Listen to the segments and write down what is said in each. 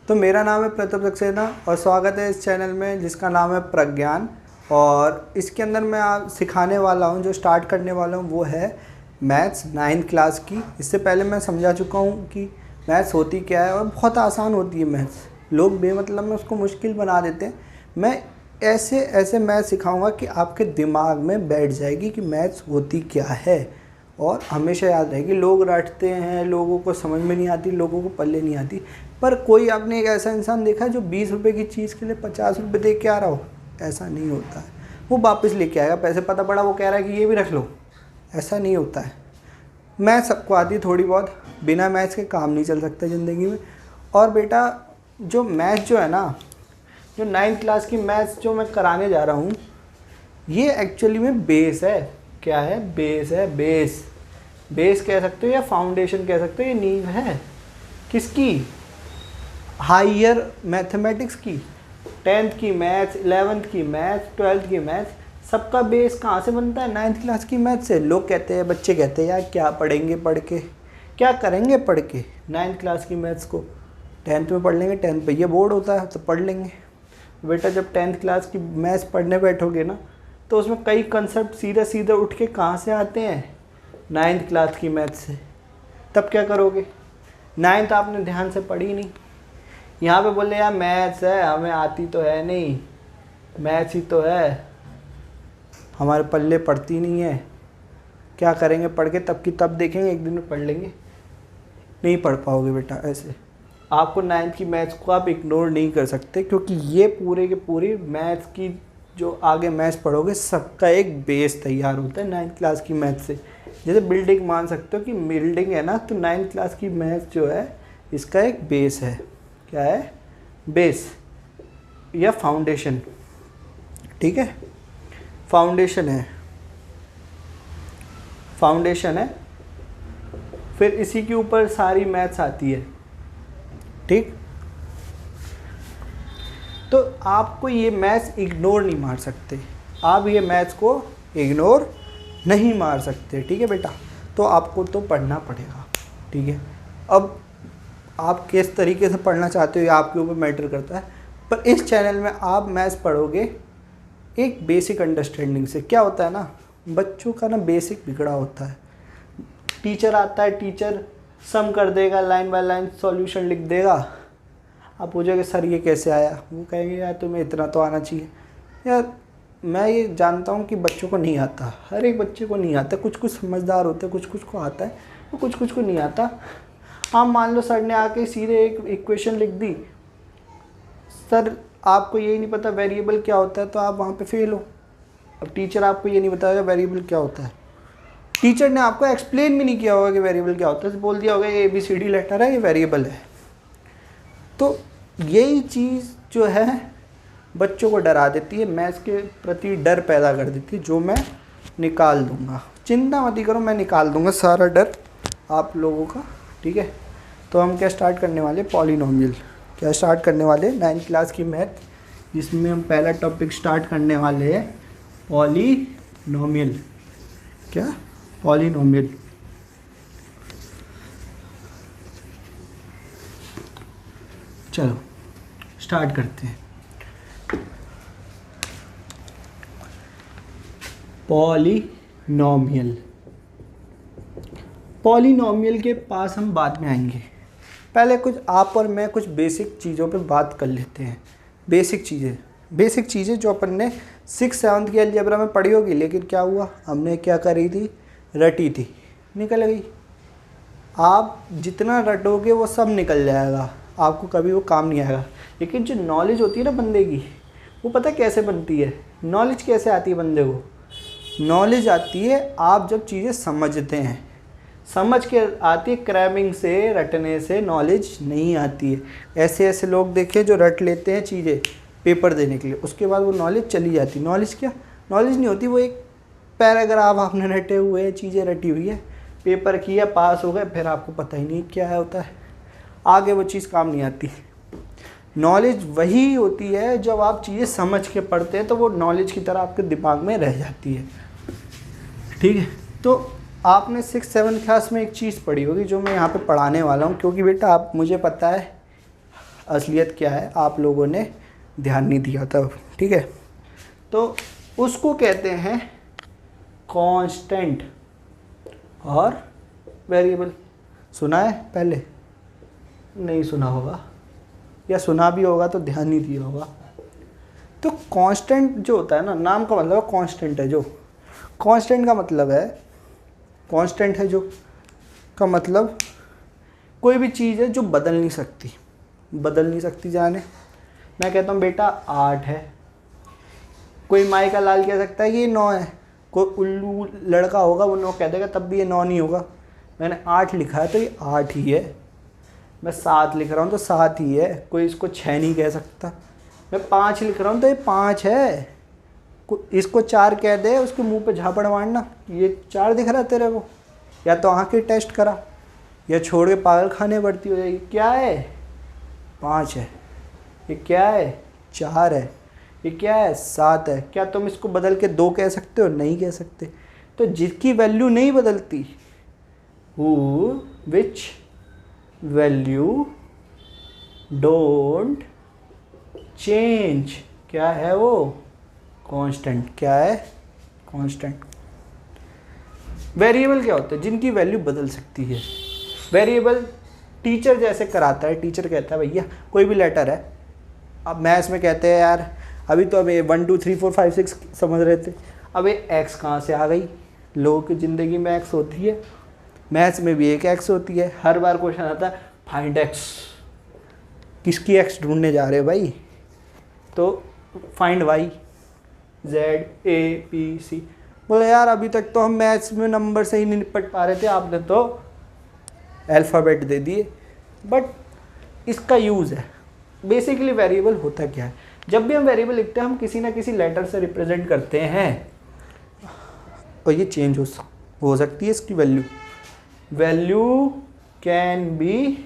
तो मेरा नाम है प्रताप सक्सेना और स्वागत है इस चैनल में जिसका नाम है प्रज्ञान। और इसके अंदर मैं आप सिखाने वाला हूँ, जो स्टार्ट करने वाला हूँ वो है मैथ्स 9th क्लास की। इससे पहले मैं समझा चुका हूँ कि मैथ्स होती क्या है और बहुत आसान होती है मैथ्स। लोग बेमतलब में उसको मुश्किल बना देते हैं। मैं ऐसे ऐसे मैथ्स सिखाऊंगा कि आपके दिमाग में बैठ जाएगी कि मैथ्स होती क्या है और हमेशा याद रहेगी। लोग रटते हैं, लोगों को समझ में नहीं आती, लोगों को पल्ले नहीं आती। पर कोई आपने एक ऐसा इंसान देखा है जो 20 रुपये की चीज़ के लिए 50 रुपये दे के आ रहा हो? ऐसा नहीं होता है। वो वापस लेके आएगा। पैसे पता पड़ा वो कह रहा है कि ये भी रख लो। ऐसा नहीं होता है। मैथ सबको आती है थोड़ी बहुत, बिना मैथ्स के काम नहीं चल सकता ज़िंदगी में। और बेटा जो मैथ जो है ना, जो 9th क्लास की मैथ्स जो मैं कराने जा रहा हूँ, ये एक्चुअली में बेस है। क्या है? बेस है। बेस कह सकते हो या फाउंडेशन कह सकते हो। ये नींव है किसकी? हायर मैथमेटिक्स की। 10th की मैथ्स, 11th की मैथ्स, 12th की मैथ्स, सबका बेस कहाँ से बनता है? 9th क्लास की मैथ्स से। लोग कहते हैं, बच्चे कहते हैं यार क्या पढ़ेंगे पढ़ के, क्या करेंगे पढ़ के 9th क्लास की मैथ्स को? 10th में पढ़ लेंगे, 10th पे ये बोर्ड होता है तो पढ़ लेंगे। बेटा जब 10th क्लास की मैथ्स पढ़ने बैठोगे ना, तो उसमें कई कंसेप्ट सीधे सीधे उठ के कहाँ से आते हैं? 9th क्लास की मैथ्स से। तब क्या करोगे? 9th आपने ध्यान से पढ़ी नहीं। यहाँ पे बोले यार मैथ्स है, हमें आती तो है नहीं, मैथ्स ही तो है, हमारे पल्ले पढ़ती नहीं है, क्या करेंगे पढ़ के? तब की तब देखेंगे, एक दिन में पढ़ लेंगे। नहीं पढ़ पाओगे बेटा ऐसे। आपको 9th की मैथ्स को आप इग्नोर नहीं कर सकते, क्योंकि ये पूरे के पूरी मैथ्स की जो आगे मैथ्स पढ़ोगे सबका एक बेस तैयार होता है 9th क्लास की मैथ्स से। जैसे बिल्डिंग मान सकते हो कि बिल्डिंग है ना, तो 9th क्लास की मैथ्स जो है इसका एक बेस है। क्या है? बेस या फाउंडेशन। ठीक है, फाउंडेशन है। फिर इसी के ऊपर सारी मैथ्स आती है। ठीक, तो आपको ये मैथ्स इग्नोर नहीं मार सकते। आप ये मैथ्स को इग्नोर नहीं मार सकते। ठीक है बेटा, तो आपको तो पढ़ना पड़ेगा। ठीक है, अब आप किस तरीके से पढ़ना चाहते हो ये आपके ऊपर मैटर करता है। पर इस चैनल में आप मैथ्स पढ़ोगे एक बेसिक अंडरस्टैंडिंग से। क्या होता है ना, बच्चों का ना बेसिक बिगड़ा होता है। टीचर आता है, टीचर सम कर देगा, लाइन बाय लाइन सॉल्यूशन लिख देगा। आप पूछोगे सर ये कैसे आया? वो कहेंगे यार तुम्हें इतना तो आना चाहिए। यार मैं ये जानता हूँ कि बच्चों को नहीं आता, हर एक बच्चे को नहीं आता। कुछ कुछ समझदार होते हैं, कुछ कुछ को आता है, तो कुछ कुछ को नहीं आता। आप मान लो सर ने आके सीधे एक इक्वेशन लिख दी, सर आपको यही नहीं पता वेरिएबल क्या होता है, तो आप वहाँ पे फेल हो। अब टीचर आपको ये नहीं बताएगा वेरिएबल क्या होता है, टीचर ने आपको एक्सप्लेन भी नहीं किया होगा कि वेरिएबल क्या होता है, तो बोल दिया होगा ये ABCD लेटर है, ये वेरिएबल है। तो यही चीज़ जो है बच्चों को डरा देती है, मैथ्स के प्रति डर पैदा कर देती है, जो मैं निकाल दूंगा। चिंता मत करो, मैं निकाल दूंगा सारा डर आप लोगों का। ठीक है, तो हम क्या स्टार्ट करने वाले? पॉलिनोमियल। क्या स्टार्ट करने वाले? 9th क्लास की मैथ, जिसमें हम पहला टॉपिक स्टार्ट करने वाले हैं पॉलिनोमियल। क्या? पॉलिनोमियल। चलो स्टार्ट करते हैं। पॉलिनोमियल के पास हम बाद में आएंगे। पहले कुछ आप और मैं कुछ बेसिक चीज़ों पे बात कर लेते हैं। बेसिक चीज़ें जो अपन ने 6th 7th की अलजेब्रा में पढ़ी होगी, लेकिन क्या हुआ, हमने क्या करी थी? रटी थी, निकल गई। आप जितना रटोगे वो सब निकल जाएगा, आपको कभी वो काम नहीं आएगा। लेकिन जो नॉलेज होती है ना बंदे की, वो पता कैसे बनती है? नॉलेज कैसे आती है बंदे को? नॉलेज आती है आप जब चीज़ें समझते हैं, समझ के आती है। क्रैमिंग से, रटने से नॉलेज नहीं आती है। ऐसे ऐसे लोग देखे जो रट लेते हैं चीज़ें पेपर देने के लिए, उसके बाद वो नॉलेज चली जाती। नॉलेज क्या? नॉलेज नहीं होती, वो एक पैराग्राफ आपने रटे हुए हैं, चीज़ें रटी हुई है, पेपर किया, पास हो गए, फिर आपको पता ही नहीं क्या है होता है, आगे वो चीज़ काम नहीं आती। नॉलेज वही होती है जब आप चीज़ें समझ के पढ़ते हैं, तो वो नॉलेज की तरह आपके दिमाग में रह जाती है। ठीक है, तो आपने 6th 7th क्लास में एक चीज़ पढ़ी होगी जो मैं यहाँ पे पढ़ाने वाला हूँ, क्योंकि बेटा आप, मुझे पता है असलियत क्या है आप लोगों ने ध्यान नहीं दिया था, ठीक है। तो उसको कहते हैं कांस्टेंट और वेरिएबल। सुना है पहले? नहीं सुना होगा, या सुना भी होगा तो ध्यान नहीं दिया होगा। तो कांस्टेंट जो होता है ना, नाम का मतलब कांस्टेंट है। जो कांस्टेंट का मतलब है, कांस्टेंट है जो का मतलब कोई भी चीज़ है जो बदल नहीं सकती, बदल नहीं सकती। जाने मैं कहता हूँ बेटा 8 है, कोई माई का लाल कह सकता है कि ये 9 है, कोई उल्लू लड़का होगा वो 9 कह देगा, तब भी ये 9 नहीं होगा। मैंने 8 लिखा है तो ये 8 ही है। मैं 7 लिख रहा हूँ तो 7 ही है, कोई इसको 6 नहीं कह सकता। मैं 5 लिख रहा हूँ तो ये 5 है, इसको 4 कह दे, उसके मुंह पे झापड़ मारना, ये 4 दिख रहा है तेरे को, या तो आँख की टेस्ट करा या छोड़ के पागल खाने भर्ती हो जाएगी। क्या है? 5 है। ये क्या है? 4 है। ये क्या है? 7 है। क्या तुम इसको बदल के 2 कह सकते हो? नहीं कह सकते। तो जिसकी वैल्यू नहीं बदलती, विच वैल्यू डोंट चेंज, क्या है वो? कांस्टेंट। क्या है? कांस्टेंट। वेरिएबल क्या होता है? जिनकी वैल्यू बदल सकती है। वेरिएबल टीचर जैसे कराता है, टीचर कहता है भैया कोई भी लेटर है, अब मैथ्स में कहते हैं यार अभी तो अब ये 1 2 3 4 5 6 समझ रहे थे, अब ये एक्स कहाँ से आ गई? लोगों की ज़िंदगी में एक्स होती है, मैथ्स में भी एक एक्स होती है। हर बार क्वेश्चन आता है फाइंड एक्स, किसकी एक्स ढूंढने जा रहे हो भाई? तो फाइंड वाई, जेड, ए, बी, सी। बोले यार अभी तक तो हम मैथ्स में नंबर से ही नहीं निपट पा रहे थे, आपने तो अल्फ़ाबेट दे दिए। बट इसका यूज़ है। बेसिकली वेरिएबल होता क्या है? जब भी हम वेरिएबल लिखते हैं हम किसी ना किसी लेटर से रिप्रेजेंट करते हैं, और ये चेंज हो सकती है इसकी value. Value can be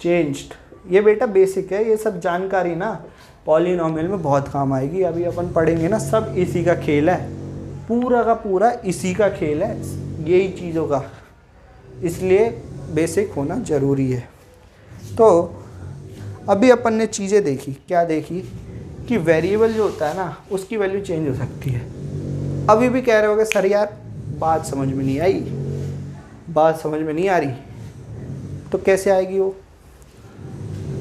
changed. ये बेटा बेसिक है, ये सब जानकारी ना पॉलिनोमियल में बहुत काम आएगी। अभी अपन पढ़ेंगे ना, सब इसी का खेल है, पूरा का पूरा इसी का खेल है, यही चीज़ों का। इसलिए बेसिक होना ज़रूरी है। तो अभी अपन ने चीज़ें देखी, क्या देखी? कि वेरिएबल जो होता है ना उसकी वैल्यू चेंज हो सकती है। अभी भी कह रहे होगे सर यार बात समझ में नहीं आई, बात समझ में नहीं आ रही, तो कैसे आएगी वो?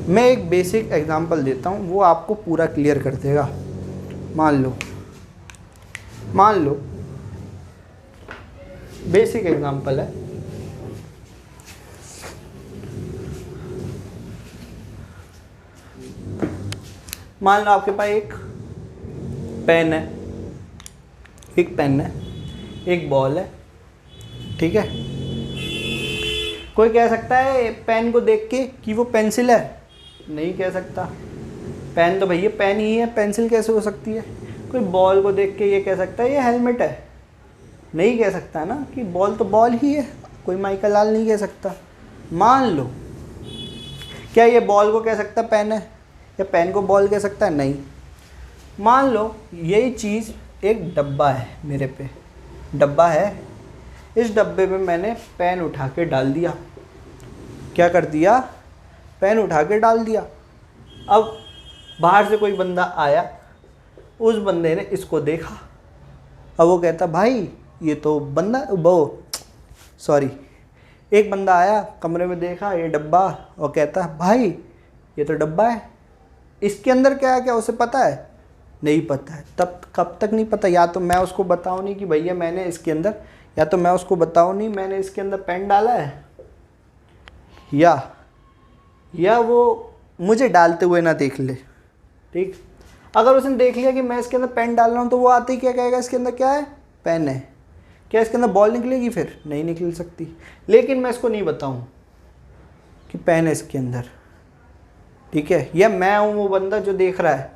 मैं एक बेसिक एग्जांपल देता हूँ, वो आपको पूरा क्लियर कर देगा। मान लो बेसिक एग्जांपल है, मान लो आपके पास एक पेन है, एक बॉल है, ठीक है। कोई कह सकता है पेन को देख के कि वो पेंसिल है? नहीं कह सकता। पेन तो भैया पेन ही है, पेंसिल कैसे हो सकती है? कोई बॉल को देख के ये कह सकता है ये हेलमेट है? नहीं कह सकता ना, कि बॉल तो बॉल ही है। कोई माइकल लाल नहीं कह सकता। मान लो, क्या ये बॉल को कह सकता पेन है, या पेन को बॉल कह सकता है? नहीं। मान लो यही चीज़ एक डब्बा है, मेरे पे डब्बा है, इस डब्बे में मैंने पेन उठा के डाल दिया। क्या कर दिया? पेन उठा के डाल दिया। अब बाहर से कोई बंदा आया, उस बंदे ने इसको देखा, अब वो कहता भाई ये तो एक बंदा आया कमरे में, देखा ये डब्बा, और कहता भाई ये तो डब्बा है, इसके अंदर क्या है, क्या उसे पता है? नहीं पता है। तब कब तक नहीं पता? या तो मैं उसको बताऊँ नहीं कि भैया मैंने इसके अंदर, या तो मैं उसको बताऊँ नहीं मैंने इसके अंदर पेन डाला है, या वो मुझे डालते हुए ना देख ले, ठीक। अगर उसने देख लिया कि मैं इसके अंदर पेन डाल रहा हूँ, तो वो आते ही क्या कहेगा? इसके अंदर क्या है? पेन है। क्या इसके अंदर बॉल निकलेगी? फिर नहीं निकल सकती। लेकिन मैं इसको नहीं बताऊँ कि पेन है इसके अंदर, ठीक है, या मैं हूँ वो बंदा जो देख रहा है,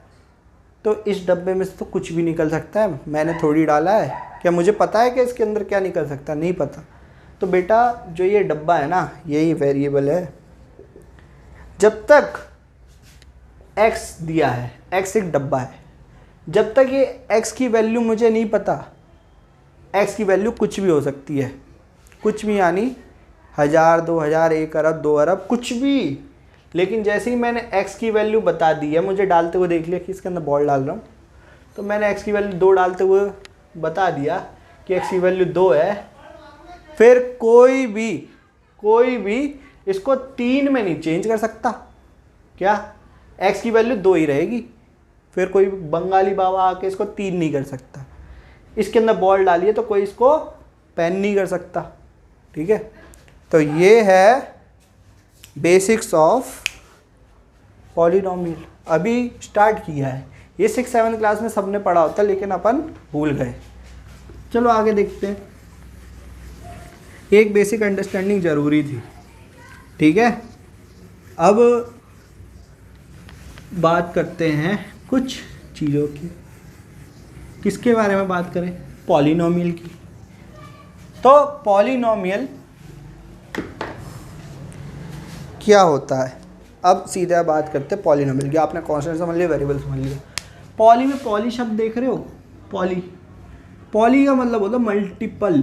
तो इस डब्बे में से तो कुछ भी निकल सकता है, मैंने थोड़ी डाला है। क्या मुझे पता है कि इसके अंदर क्या निकल सकता है? नहीं पता। तो बेटा जो ये डब्बा है ना, यही वेरिएबल है। जब तक x दिया है, x एक डब्बा है, जब तक ये x की वैल्यू मुझे नहीं पता, x की वैल्यू कुछ भी हो सकती है, कुछ भी, यानी 1000, 2000, 1 अरब, 2 अरब, कुछ भी। लेकिन जैसे ही मैंने x की वैल्यू बता दी है, मुझे डालते हुए देख लिया कि इसके अंदर बॉल डाल रहा हूँ, तो मैंने x की वैल्यू 2 डालते हुए बता दिया कि x की वैल्यू 2 है, फिर कोई भी इसको 3 में नहीं चेंज कर सकता। क्या? x की वैल्यू 2 ही रहेगी, फिर कोई बंगाली बाबा आके इसको 3 नहीं कर सकता। इसके अंदर बॉल डालिए तो कोई इसको पेन नहीं कर सकता। ठीक है, तो ये है बेसिक्स ऑफ पॉलिनोमियल। अभी स्टार्ट किया है, ये 6-7 क्लास में सबने पढ़ा होता है, लेकिन अपन भूल गए। चलो आगे देखते हैं। एक बेसिक अंडरस्टैंडिंग ज़रूरी थी। ठीक है, अब बात करते हैं कुछ चीज़ों की। किसके बारे में बात करें? पॉलिनोमियल की। तो पॉलिनोमियल क्या होता है? अब सीधा बात करते हैं पॉलिनोमियल की। आपने कांस्टेंट समझ लिया, वेरिएबल समझ लिया। पॉली में पॉली शब्द देख रहे हो? पॉली का मतलब होता है मल्टीपल।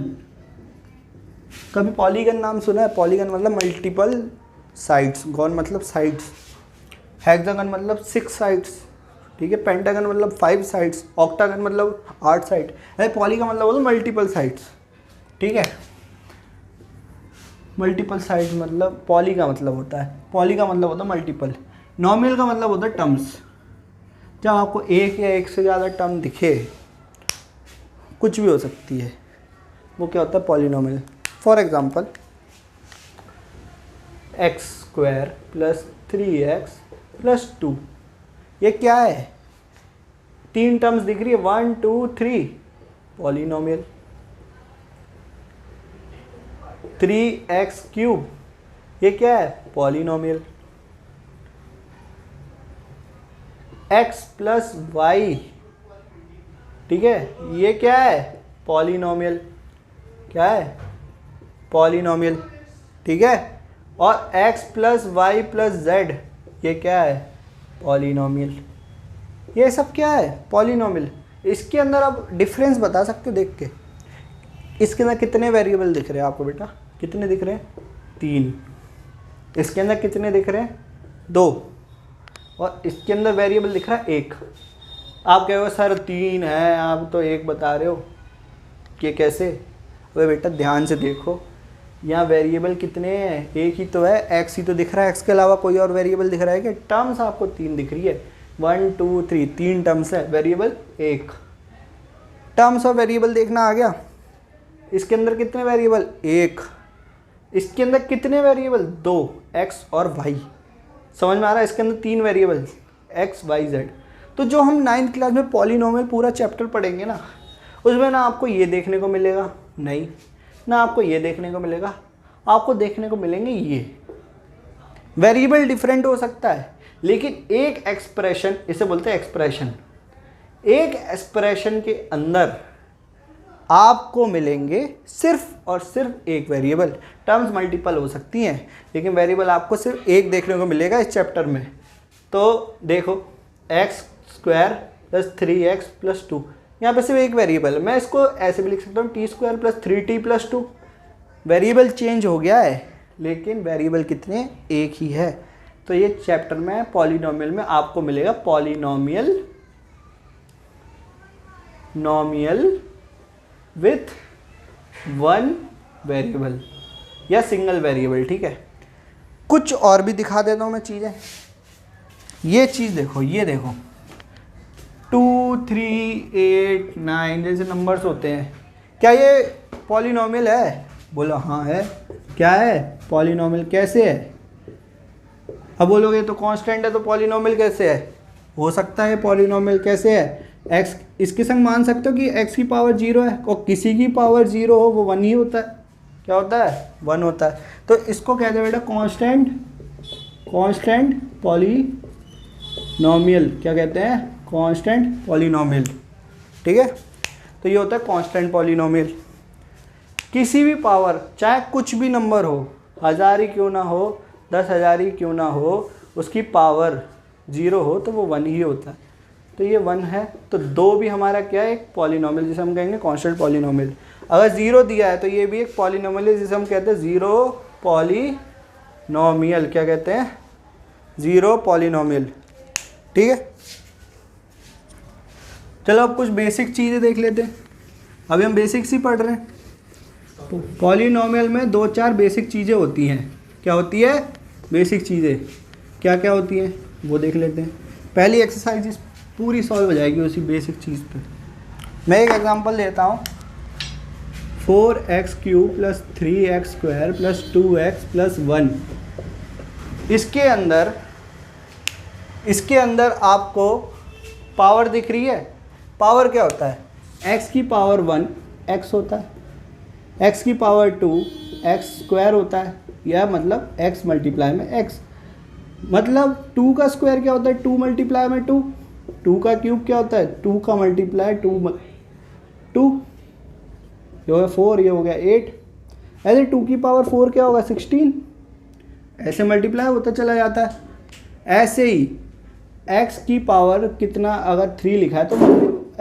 कभी पॉलीगन नाम सुना है? पॉलीगन मतलब मल्टीपल साइड्स, गॉन मतलब साइड्स, हेक्सागन मतलब 6 साइड्स, ठीक है, पेंटागन मतलब 5 साइड्स, ऑक्टागन मतलब 8 साइड। अरे पॉली का मतलब होता है मल्टीपल साइड्स। ठीक है, मल्टीपल साइड्स मतलब पॉली का मतलब होता है, पॉली का मतलब होता है मल्टीपल। नॉमिनल का मतलब होता है टर्म्स। जब आपको एक या एक से ज़्यादा टर्म दिखे, कुछ भी हो सकती है, वो क्या होता है? Polynomial. For example x² + 3x + 2, ये क्या है? 3 टर्म्स दिख रही है, 1 2 3, पॉलिनोमियल। 3x3, ये क्या है? पॉलिनोमियल। x + y, ठीक है, ये क्या है? पॉलिनोमियल। क्या है? पॉलिनोमियल। ठीक है, और x + y + z, ये क्या है? पॉलिनोमियल। ये सब क्या है? पॉलिनोमियल। इसके अंदर आप डिफरेंस बता सकते हो देख के। इसके अंदर कितने वेरिएबल दिख रहे हैं आपको बेटा? कितने दिख रहे हैं? 3। इसके अंदर कितने दिख रहे हैं? 2। और इसके अंदर वेरिएबल दिख रहा है 1। आप कहोगे सर 3 है, आप तो 1 बता रहे हो, ये कैसे? अबे बेटा ध्यान से देखो, यहाँ वेरिएबल कितने हैं? 1 ही तो है, x ही तो दिख रहा है, x के अलावा कोई और वेरिएबल दिख रहा है क्या? टर्म्स आपको 3 दिख रही है, 1 2 3, 3 टर्म्स है, वेरिएबल 1। टर्म्स और वेरिएबल देखना आ गया। इसके अंदर कितने वेरिएबल? 1। इसके अंदर कितने वेरिएबल? 2, x और y। समझ में आ रहा है? इसके अंदर 3 वेरिएबल, x y z। तो जो हम 9th क्लास में पॉलिनोमियल पूरा चैप्टर पढ़ेंगे ना, उसमें ना आपको ये देखने को मिलेगा, नहीं ना आपको ये देखने को मिलेगा, आपको देखने को मिलेंगे ये। वेरिएबल डिफरेंट हो सकता है, लेकिन एक एक्सप्रेशन, इसे बोलते हैं एक्सप्रेशन, एक एक्सप्रेशन के अंदर आपको मिलेंगे सिर्फ और सिर्फ एक वेरिएबल। टर्म्स मल्टीपल हो सकती हैं, लेकिन वेरिएबल आपको सिर्फ एक देखने को मिलेगा इस चैप्टर में। तो देखो x² + 3x + 2, यहाँ पे सिर्फ एक वेरिएबल है। मैं इसको ऐसे भी लिख सकता हूँ t² + 3t + 2। वेरिएबल चेंज हो गया है, लेकिन वेरिएबल कितने? एक ही है। तो ये चैप्टर में पॉलिनोमियल में आपको मिलेगा पॉलिनोमियल विथ 1 वेरिएबल या सिंगल वेरिएबल। ठीक है, कुछ और भी दिखा देता हूँ मैं चीज़ें। ये चीज़ देखो, ये देखो 2 3 8 9 जैसे नंबर्स होते हैं, क्या ये पॉलिनोमियल है? बोलो हाँ है। क्या है? पॉलिनोमियल। कैसे है? अब बोलोगे तो कांस्टेंट है तो पॉलिनोमियल कैसे है? हो सकता है पॉलिनोमियल। कैसे है? x, इसके संग मान सकते हो कि x की पावर 0 है, और किसी की पावर 0 हो वो 1 ही होता है। क्या होता है? 1 होता है। तो इसको कहते हैं बेटा कांस्टेंट पॉलिनोमियल। क्या कहते हैं? Constant polynomial. ठीक है, तो ये होता है कांस्टेंट पॉलिनोमियल। किसी भी पावर, चाहे कुछ भी नंबर हो, 1000 ही क्यों ना हो, 10,000 ही क्यों ना हो, उसकी पावर 0 हो तो वो 1 ही होता है। तो ये 1 है, तो 2 भी हमारा क्या है? एक पॉलिनोमियल, जिसे हम कहेंगे कांस्टेंट पॉलिनोमियल। अगर 0 दिया है तो ये भी एक पॉलिनोमियल है, जिसे हम कहते हैं 0 पॉलिनोमियल। क्या कहते हैं? 0 पॉलिनोमियल। ठीक है, चलो अब कुछ बेसिक चीज़ें देख लेते हैं। अभी हम बेसिक्स ही पढ़ रहे हैं। तो पॉलिनोमियल में 2-4 बेसिक चीज़ें होती हैं। क्या होती है? बेसिक चीज़ें। क्या क्या होती हैं वो देख लेते हैं। पहली एक्सरसाइज पूरी सॉल्व हो जाएगी उसी बेसिक चीज़ पे। मैं एक एग्जांपल लेता हूँ। 4x³ + 3x² + 2x + 1। इसके अंदर आपको पावर दिख रही है। पावर क्या होता है? x की पावर 1 x होता है, x की पावर 2 x² होता है, या मतलब x मल्टीप्लाई में x। मतलब 2 का स्क्वायर क्या होता है? 2 मल्टीप्लाई में 2। 2 का क्यूब क्या होता है? 2 का मल्टीप्लाई 2। ये हो गया 4, ये हो गया 8। ऐसे 2 की पावर 4 क्या होगा? 16। ऐसे मल्टीप्लाई होता चला जाता है। ऐसे ही x की पावर कितना, अगर 3 लिखा है तो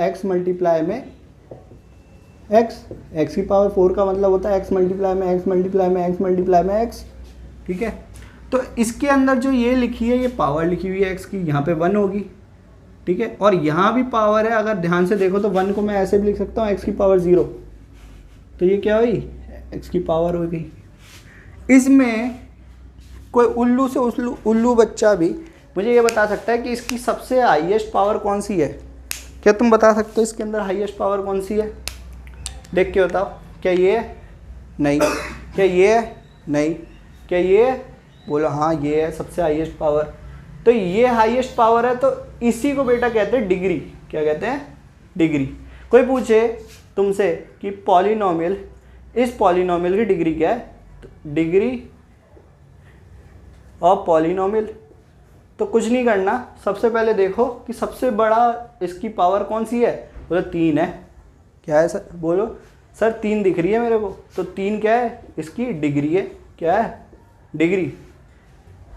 x मल्टीप्लाई में x की पावर 4 का मतलब होता है x मल्टीप्लाई में x मल्टीप्लाई में x मल्टीप्लाई में x। ठीक है, तो इसके अंदर जो ये लिखी है, ये पावर लिखी हुई है x की, यहाँ पे 1 होगी। ठीक है, और यहाँ भी पावर है। अगर ध्यान से देखो तो 1 को मैं ऐसे भी लिख सकता हूँ x की पावर 0। तो ये क्या हुई? x की पावर हो गई। इसमें कोई उल्लू से उल्लू बच्चा भी मुझे ये बता सकता है कि इसकी सबसे हाईएस्ट पावर कौन सी है। क्या तुम बता सकते हो इसके अंदर हाईएस्ट पावर कौन सी है? देख के बताओ। क्या ये है? नहीं। क्या ये है? नहीं। क्या ये है? बोलो हाँ ये है सबसे हाईएस्ट पावर। तो ये हाईएस्ट पावर है, तो इसी को बेटा कहते हैं डिग्री। क्या कहते हैं? डिग्री। कोई पूछे तुमसे कि पॉलिनोमियल, इस पॉलिनोमियल की डिग्री क्या है? तो डिग्री ऑफ पॉलिनोमियल। तो कुछ नहीं करना, सबसे पहले देखो कि सबसे बड़ा इसकी पावर कौन सी है। बोलो 3 है। क्या है सर? बोलो सर 3 दिख रही है मेरे को। तो 3 क्या है? इसकी डिग्री है। क्या है? डिग्री।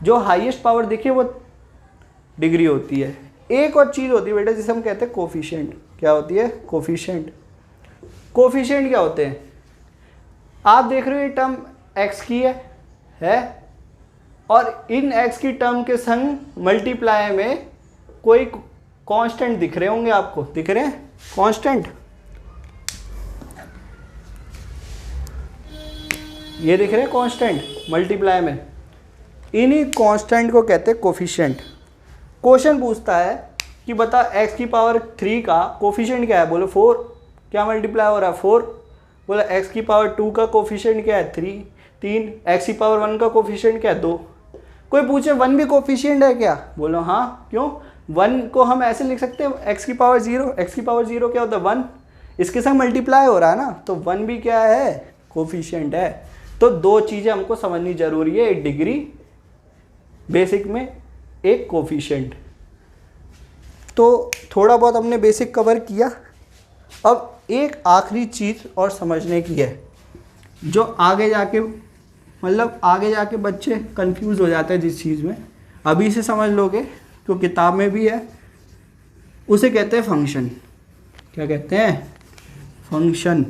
जो हाईएस्ट पावर दिखे वो डिग्री होती है। एक और चीज़ होती है बेटा जिसे हम कहते हैं कोफिशिएंट। क्या होती है? कोफिशिएंट। कोफिशिएंट क्या होते हैं? आप देख रहे हो ये टर्म x की है और इन x की टर्म के संग मल्टीप्लाई में कोई कांस्टेंट दिख रहे होंगे आपको। दिख रहे हैं कांस्टेंट? ये दिख रहे हैं कांस्टेंट मल्टीप्लाई में। इन्हीं कांस्टेंट को कहते हैं कोफिशिएंट। क्वेश्चन पूछता है कि बता x की पावर 3 का कोफिशिएंट क्या है। बोलो 4। क्या मल्टीप्लाई हो रहा है? 4। बोला x की पावर 2 का कोफिशिएंट क्या है? 3। x की पावर 1 का कोफिशिएंट क्या है? 2। कोई पूछे 1 भी कोफिशिएंट है क्या? बोलो हाँ। क्यों? 1 को हम ऐसे लिख सकते हैं x की पावर 0। x की पावर 0 क्या होता है? 1। इसके साथ मल्टीप्लाई हो रहा है ना, तो 1 भी क्या है? कोफिशिएंट है। तो 2 चीज़ें हमको समझनी जरूरी है, एक डिग्री, बेसिक में एक कोफिशिएंट। तो थोड़ा बहुत हमने बेसिक कवर किया। अब एक आखिरी चीज़ और समझने की है, जो आगे जाके मतलब आगे जाके बच्चे कंफ्यूज हो जाते हैं जिस चीज़ में। अभी से समझ लोगे तो किताब में भी है। उसे कहते हैं फंक्शन। क्या कहते हैं? फंक्शन।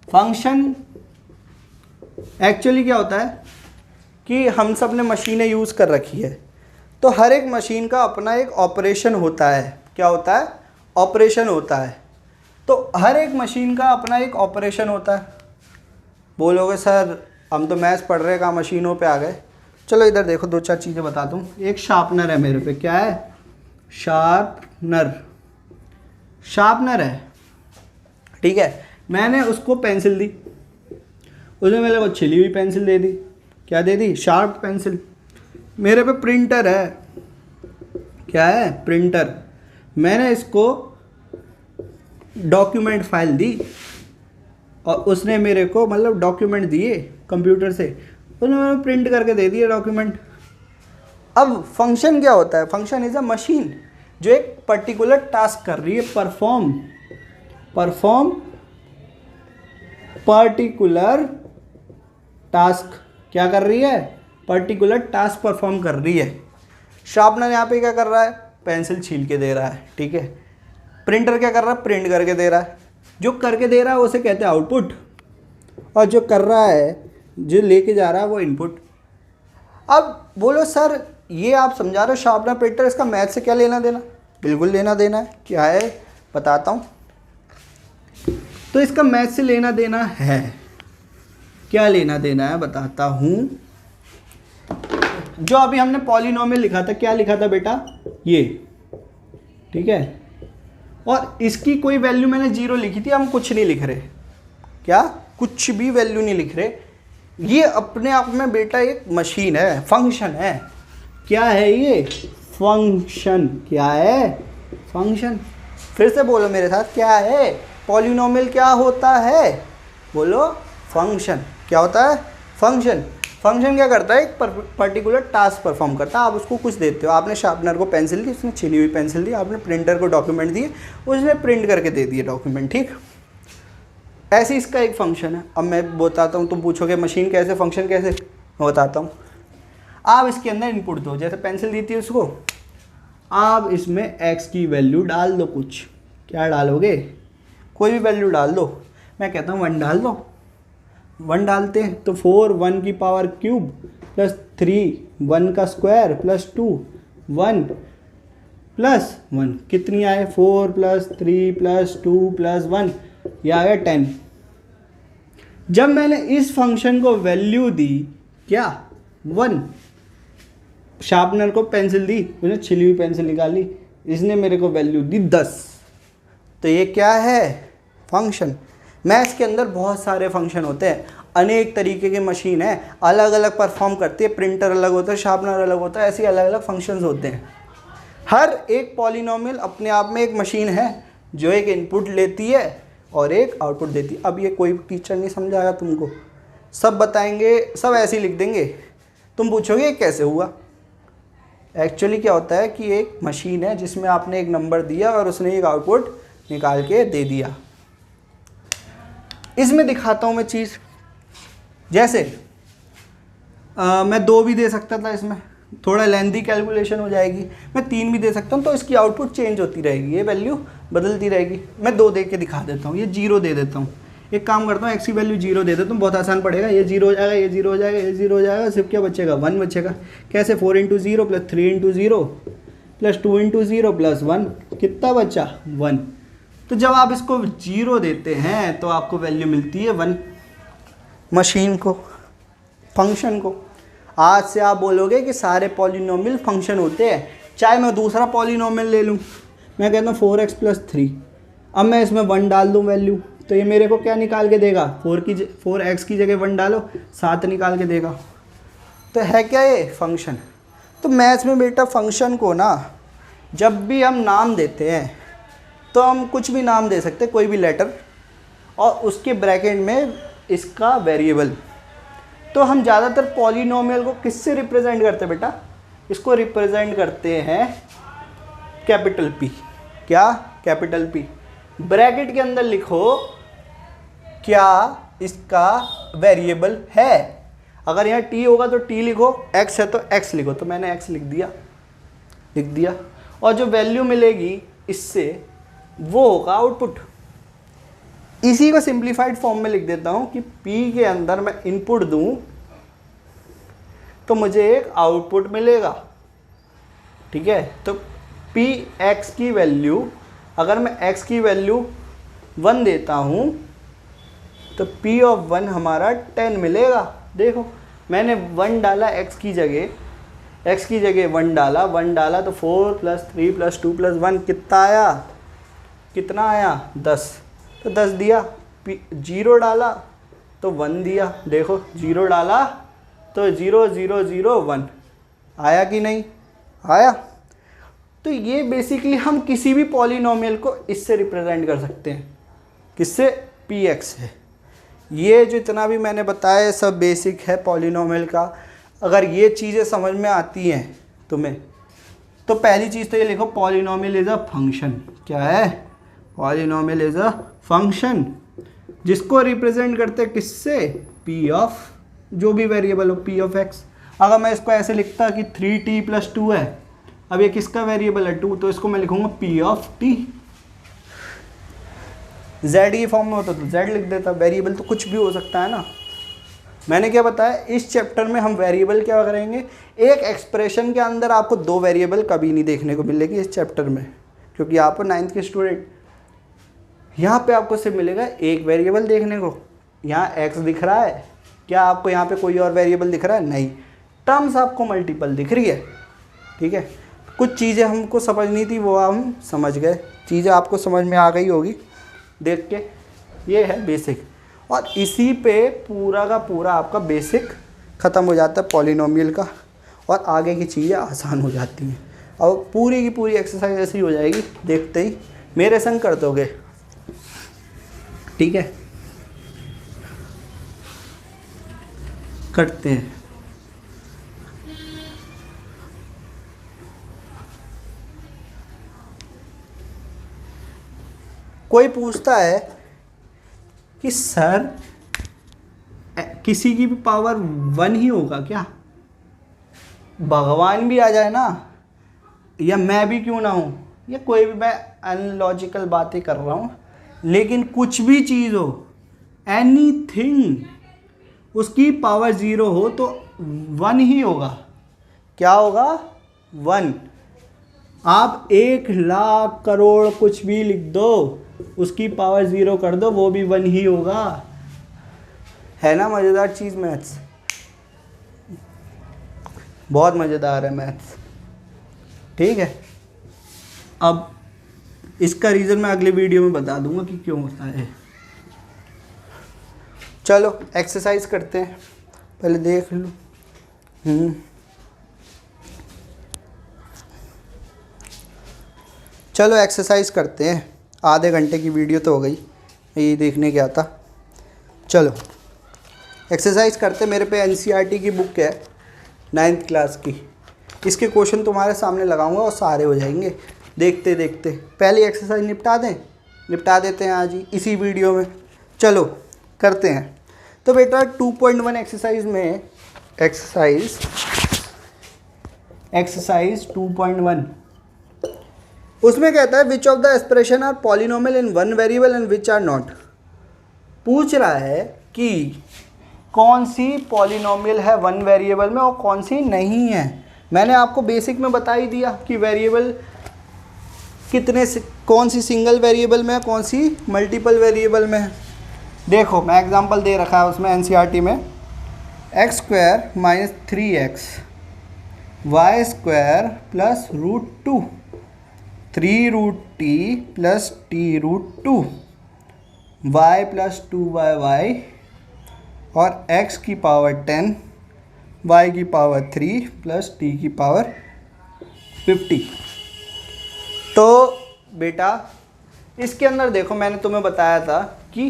फंक्शन एक्चुअली क्या होता है कि हम सब ने मशीनें यूज़ कर रखी है, तो हर एक मशीन का अपना एक ऑपरेशन होता है। क्या होता है? ऑपरेशन होता है। तो हर एक मशीन का अपना एक ऑपरेशन होता है। बोलोगे सर हम तो मैथ्स पढ़ रहे हैं, कहाँ मशीनों पे आ गए। चलो इधर देखो, 2-4 चीज़ें बता दूँ। एक शार्पनर है मेरे पे। क्या है? शार्पनर। शार्पनर है, ठीक है। मैंने उसको पेंसिल दी, उसने मेरे को छिली हुई पेंसिल दे दी। क्या दे दी? Sharp pencil. मेरे पे प्रिंटर है। क्या है? प्रिंटर। मैंने इसको डॉक्यूमेंट फाइल दी और उसने मेरे को मतलब डॉक्यूमेंट दिए कंप्यूटर से, उसने मेरे को प्रिंट करके दे दिए डॉक्यूमेंट। अब फंक्शन क्या होता है? फंक्शन इज़ अ मशीन जो एक पर्टिकुलर टास्क कर रही है, परफॉर्म पर्टिकुलर टास्क। क्या कर रही है? पर्टिकुलर टास्क परफॉर्म कर रही है। शार्पनर यहाँ पे क्या कर रहा है? पेंसिल छील के दे रहा है, ठीक है। प्रिंटर क्या कर रहा है? प्रिंट करके दे रहा है। जो करके दे रहा है उसे कहते हैं आउटपुट, और जो कर रहा है, जो लेके जा रहा है, वो इनपुट। अब बोलो सर ये आप समझा रहे हो शार्पनर प्रिंटर, इसका मैथ से क्या लेना देना? बिल्कुल लेना देना है। क्या है बताता हूँ। तो इसका मैथ से लेना देना है। क्या लेना देना है बताता हूँ। जो अभी हमने पॉलिनोमियल लिखा था, क्या लिखा था बेटा? ये, ठीक है। और इसकी कोई वैल्यू मैंने 0 लिखी थी, हम कुछ नहीं लिख रहे। क्या? कुछ भी वैल्यू नहीं लिख रहे। ये अपने आप में बेटा एक मशीन है, फंक्शन है। क्या है ये? फंक्शन। क्या है? फंक्शन। फिर से बोलो मेरे साथ, क्या है? पॉलिनोमियल क्या होता है? बोलो, फंक्शन। क्या होता है? फंक्शन। फंक्शन क्या करता है? एक पर्टिकुलर टास्क परफॉर्म करता है। आप उसको कुछ देते हो। आपने शार्पनर को पेंसिल दी, उसने छिली हुई पेंसिल दी। आपने प्रिंटर को डॉक्यूमेंट दिए, उसने प्रिंट करके दे दिए डॉक्यूमेंट, ठीक। ऐसे इसका एक फंक्शन है। अब मैं बताता हूँ, तुम पूछोगे मशीन कैसे, फंक्शन कैसे, मैं बताता हूँ। आप इसके अंदर इनपुट दो, जैसे पेंसिल दी थी उसको, आप इसमें x की वैल्यू डाल दो। कुछ क्या डालोगे? कोई भी वैल्यू डाल दो। मैं कहता हूँ 1 डाल दो। 1 डालते हैं तो 4 1 की पावर क्यूब प्लस 3 1 का स्क्वायर प्लस 2 1 प्लस 1 कितनी आए? 4 प्लस 3 प्लस 2 प्लस 1, ये आ गया 10। जब मैंने इस फंक्शन को वैल्यू दी, क्या? 1, शार्पनर को पेंसिल दी, उसने छिली हुई पेंसिल निकाली, इसने मेरे को वैल्यू दी 10। तो ये क्या है? फंक्शन। मैथ्स के अंदर बहुत सारे फंक्शन होते हैं, अनेक तरीके की मशीन है, अलग अलग परफॉर्म करती है। प्रिंटर अलग होता है, शार्पनर अलग होता है, ऐसे अलग अलग फंक्शंस होते हैं। हर एक पॉलिनोमियल अपने आप में एक मशीन है जो एक इनपुट लेती है और एक आउटपुट देती है। अब ये कोई टीचर नहीं समझाएगा तुमको, सब बताएंगे, सब ऐसे ही लिख देंगे। तुम पूछोगे कैसे हुआ? एक्चुअली क्या होता है कि एक मशीन है जिसमें आपने एक नंबर दिया और उसने एक आउटपुट निकाल के दे दिया। इसमें दिखाता हूँ मैं चीज़। जैसे मैं 2 भी दे सकता था, इसमें थोड़ा लेंथी कैलकुलेशन हो जाएगी। मैं 3 भी दे सकता हूँ, तो इसकी आउटपुट चेंज होती रहेगी, ये वैल्यू बदलती रहेगी। मैं 2 दे के दिखा देता हूँ, ये 0 दे देता हूँ। एक काम करता हूँ, x की वैल्यू 0 दे देता हूँ, बहुत आसान पड़ेगा। ये 0 हो जाएगा, ये 0 हो जाएगा, ये 0 हो जाएगा, सिर्फ क्या बचेगा? 1 बचेगा। कैसे? 4 × 0 प्लस 3 × 0 प्लस 2 × 0 प्लस 1, कितना बचा? 1। तो जब आप इसको 0 देते हैं तो आपको वैल्यू मिलती है 1, मशीन को, फंक्शन को। आज से आप बोलोगे कि सारे पॉलिनोमियल फंक्शन होते हैं। चाहे मैं दूसरा पॉलिनोमियल ले लूँ, मैं कहता हूँ 4x + 3, अब मैं इसमें 1 डाल दूँ वैल्यू, तो ये मेरे को क्या निकाल के देगा? 4x की जगह 1 डालो, 7 निकाल के देगा। तो है क्या ये? फंक्शन। तो मैथ्स में बेटा फंक्शन को ना जब भी हम नाम देते हैं तो हम कुछ भी नाम दे सकते हैं, कोई भी लेटर, और उसके ब्रैकेट में इसका वेरिएबल। तो हम ज़्यादातर पॉलिनोमियल को किससे रिप्रेजेंट करते हैं बेटा? इसको रिप्रेजेंट करते हैं कैपिटल P। क्या? Capital P। ब्रैकेट के अंदर लिखो क्या इसका वेरिएबल है। अगर यहाँ t होगा तो t लिखो, x है तो x लिखो। तो मैंने x लिख दिया, और जो वैल्यू मिलेगी इससे वो होगा आउटपुट। इसी को सिंप्लीफाइड फॉर्म में लिख देता हूँ कि P के अंदर मैं इनपुट दूँ तो मुझे एक आउटपुट मिलेगा, ठीक है। तो P x की वैल्यू, अगर मैं x की वैल्यू 1 देता हूँ तो P ऑफ 1 हमारा 10 मिलेगा। देखो मैंने 1 डाला x की जगह 1 डाला तो 4 + 3 + 2 + 1 कितना आया? 10। तो 10 दिया। 0 डाला तो 1 दिया। देखो 0 डाला तो 0 0 0 1 आया कि नहीं आया? तो ये बेसिकली हम किसी भी पॉलिनोमियल को इससे रिप्रेजेंट कर सकते हैं। किससे? px है। ये जो इतना भी मैंने बताया सब बेसिक है पॉलिनोमियल का। अगर ये चीज़ें समझ में आती हैं तुम्हें, तो पहली चीज़ तो ये लिखो, पॉलिनोमियल इज़ अ फंक्शन। क्या है? पॉलिनोमियल इज़ अ फंक्शन, जिसको रिप्रेजेंट करते हैं किससे? p ऑफ जो भी वेरिएबल हो, p ऑफ x। अगर मैं इसको ऐसे लिखता कि 3t + 2 है, अब ये किसका वेरिएबल है? 2, तो इसको मैं लिखूंगा p ऑफ t। z की फॉर्म में होता तो z लिख देता, वेरिएबल तो कुछ भी हो सकता है ना। मैंने क्या बताया, इस चैप्टर में हम वेरिएबल क्या करेंगे, एक एक्सप्रेशन के अंदर आपको 2 वेरिएबल कभी नहीं देखने को मिलेगी इस चैप्टर में, क्योंकि आप 9th के स्टूडेंट। यहाँ पे आपको सिर्फ मिलेगा एक वेरिएबल देखने को। यहाँ x दिख रहा है, क्या आपको यहाँ पे कोई और वेरिएबल दिख रहा है? नहीं। टर्म्स आपको मल्टीपल दिख रही है, ठीक है। कुछ चीज़ें हमको समझनी थी वो हम समझ गए, चीज़ें आपको समझ में आ गई होगी देख के। ये है बेसिक, और इसी पे पूरा का पूरा आपका बेसिक ख़त्म हो जाता है पॉलिनोमियल का, और आगे की चीज़ें आसान हो जाती हैं। और पूरी की पूरी एक्सरसाइज ऐसी हो जाएगी, देखते ही मेरे संग कर दोगे, ठीक है। करते हैं। कोई पूछता है कि सर किसी की भी पावर 1 ही होगा क्या? भगवान भी आ जाए ना, या मैं भी क्यों ना हूँ, या कोई भी, मैं अनलॉजिकल बातें कर रहा हूँ, लेकिन कुछ भी चीज़ हो, एनीथिंग, उसकी पावर 0 हो तो 1 ही होगा। क्या होगा? 1। आप 1,00,000 करोड़ कुछ भी लिख दो, उसकी पावर 0 कर दो, वो भी 1 ही होगा। है ना मज़ेदार चीज़ मैथ्स? बहुत मज़ेदार है मैथ्स, ठीक है। अब इसका रीज़न मैं अगले वीडियो में बता दूंगा कि क्यों होता है। चलो एक्सरसाइज करते हैं, पहले देख लो। चलो एक्सरसाइज करते हैं, आधे घंटे की वीडियो तो हो गई, ये देखने क्या था। चलो एक्सरसाइज करते। मेरे पे एनसीईआरटी की बुक है 9th क्लास की, इसके क्वेश्चन तुम्हारे सामने लगाऊंगा और सारे हो जाएंगे देखते देखते। पहली एक्सरसाइज निपटा देते हैं आज ही इसी वीडियो में। चलो करते हैं। तो बेटा 2.1 एक्सरसाइज में एक्सरसाइज 2.1 उसमें कहता है which of the expression are polynomial in 1 variable and which are not. पूछ रहा है कि कौन सी पॉलिनोमियल है 1 वेरिएबल में और कौन सी नहीं है। मैंने आपको बेसिक में बता ही दिया कि वेरिएबल कितने, कौन सी सिंगल वेरिएबल में है, कौन सी मल्टीपल वेरिएबल में है। देखो मैं एग्जांपल दे रखा है उसमें एनसीईआरटी में, x² - 3x y² + √2 3√t + t√2 y + 2y और x की पावर 10 y की पावर 3 + t की पावर 50। तो बेटा इसके अंदर देखो मैंने तुम्हें बताया था कि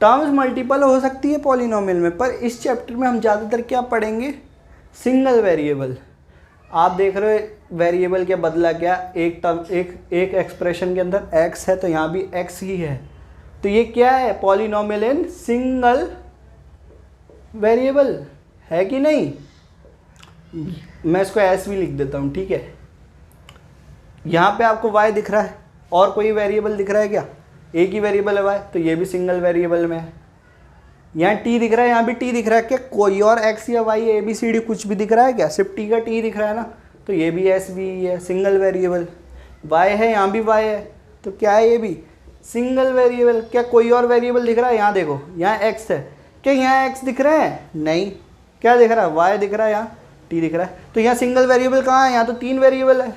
टर्म्स मल्टीपल हो सकती है पॉलिनोमियल में, पर इस चैप्टर में हम ज़्यादातर क्या पढ़ेंगे, सिंगल वेरिएबल। आप देख रहे हो वेरिएबल क्या बदला क्या, एक टर्म एक एक्सप्रेशन के अंदर x है तो यहाँ भी x ही है, तो ये क्या है, पॉलिनोमियल इन सिंगल वेरिएबल है कि नहीं। मैं इसको ऐसे भी लिख देता हूँ, ठीक है। यहाँ पे आपको y दिख रहा है और कोई वेरिएबल दिख रहा है क्या, एक ही वेरिएबल है y, तो ये भी सिंगल वेरिएबल में है। यहाँ t दिख रहा है, यहाँ भी t दिख रहा है, क्या कोई और x या y a b c d कुछ भी दिख रहा है क्या, सिर्फ t का t दिख रहा है ना, तो ये भी s भी है सिंगल वेरिएबल। y है, यहाँ भी y है, तो क्या है, ये भी सिंगल वेरिएबल। क्या कोई और वेरिएबल दिख रहा है, यहाँ देखो यहाँ x है, क्या यहाँ x दिख रहा है, नहीं। क्या दिख रहा है, y दिख रहा है, यहाँ t दिख रहा है, तो यहाँ सिंगल वेरिएबल कहाँ है, यहाँ तो 3 वेरिएबल है।